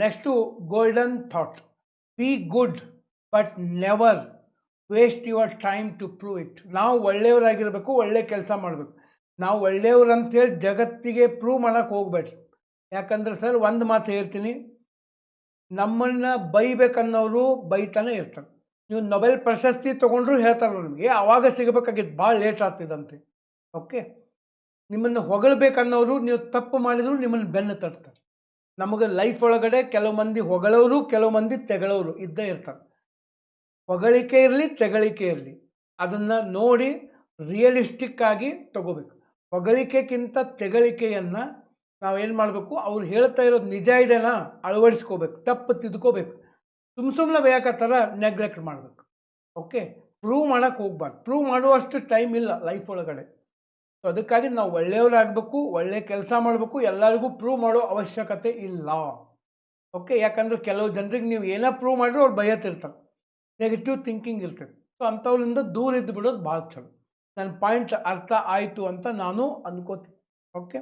Next golden thought, be good but never waste your time to prove it. ನಾವು ಒಳ್ಳೆಯವರಾಗಿರಬೇಕು, ಒಳ್ಳೆ ಕೆಲಸ ಮಾಡಬೇಕು. ನಾವು ಒಳ್ಳೆಯವ್ರು ಅಂತೇಳಿ ಜಗತ್ತಿಗೆ ಪ್ರೂವ್ ಮಾಡೋಕ್ಕೆ ಹೋಗ್ಬೇಡ್ರಿ. ಯಾಕಂದ್ರೆ ಸರ್ ಒಂದು ಮಾತು ಹೇಳ್ತೀನಿ, ನಮ್ಮನ್ನು ಬೈಬೇಕನ್ನೋರು ಬೈತಾನೆ ಇರ್ತಾರೆ. ನೀವು ನೊಬೆಲ್ ಪ್ರಶಸ್ತಿ ತೊಗೊಂಡ್ರು ಹೇಳ್ತಾರೆ ನಿಮಗೆ ಆವಾಗ ಸಿಗಬೇಕಾಗಿತ್ತು, ಭಾಳ ಲೇಟ್ ಆಗ್ತಿದಂತೆ. ಓಕೆ, ನಿಮ್ಮನ್ನು ಹೊಗಳಬೇಕನ್ನೋರು ನೀವು ತಪ್ಪು ಮಾಡಿದ್ರು ನಿಮ್ಮನ್ನು ಬೆನ್ನು ತಟ್ತಾರೆ. ನಮಗೆ ಲೈಫ್ ಒಳಗಡೆ ಕೆಲವು ಮಂದಿ ಹೊಗಳವರು, ಕೆಲವು ಮಂದಿ ತೆಗಳವರು ಇದ್ದೇ ಇರ್ತಾರೆ. ಹೊಗಳಿಕೆ ಇರಲಿ, ತೆಗಳಿಕೆ ಇರಲಿ, ಅದನ್ನು ನೋಡಿ ರಿಯಲಿಸ್ಟಿಕ್ ಆಗಿ ತಗೋಬೇಕು. ಹೊಗಳಿಕೆಗಿಂತ ತೆಗಳಿಕೆಯನ್ನು ನಾವೇನು ಮಾಡಬೇಕು, ಅವ್ರು ಹೇಳ್ತಾ ಇರೋದು ನಿಜ ಇದೆನಾ ಅಳವಡಿಸ್ಕೋಬೇಕು, ತಪ್ಪು ತಿದ್ಕೋಬೇಕು. ಸುಮ್ಮನೆ ಬೇಕತ್ತರ ನೆಗ್ಲೆಕ್ಟ್ ಮಾಡಬೇಕು. ಓಕೆ, ಪ್ರೂವ್ ಮಾಡೋಕ್ಕೆ ಹೋಗ್ಬಾರ್ದು. ಪ್ರೂವ್ ಮಾಡುವಷ್ಟು ಟೈಮ್ ಇಲ್ಲ ಲೈಫ್ ಒಳಗಡೆ. ಸೊ ಅದಕ್ಕಾಗಿ ನಾವು ಒಳ್ಳೆಯವರಾಗಬೇಕು, ಒಳ್ಳೆ ಕೆಲಸ ಮಾಡಬೇಕು, ಎಲ್ಲರಿಗೂ ಪ್ರೂವ್ ಮಾಡೋ ಅವಶ್ಯಕತೆ ಇಲ್ಲ. ಓಕೆ, ಯಾಕಂದ್ರೆ ಕೆಲವು ಜನರಿಗೆ ನೀವು ಏನೋ ಪ್ರೂವ್ ಮಾಡಿದ್ರು ಅವ್ರು ಬಯತಿರ್ತಾರೆ, ನೆಗೆಟಿವ್ ಥಿಂಕಿಂಗ್ ಇರ್ತದೆ. ಸೊ ಅಂಥವ್ರಿಂದ ದೂರ ಇದ್ದು ಬಿಡೋದು ಭಾಳ ಚಲೋ. ನನ್ನ ಪಾಯಿಂಟ್ ಅರ್ಥ ಆಯಿತು ಅಂತ ನಾನು ಅನ್ಕೋತೀನಿ. ಓಕೆ.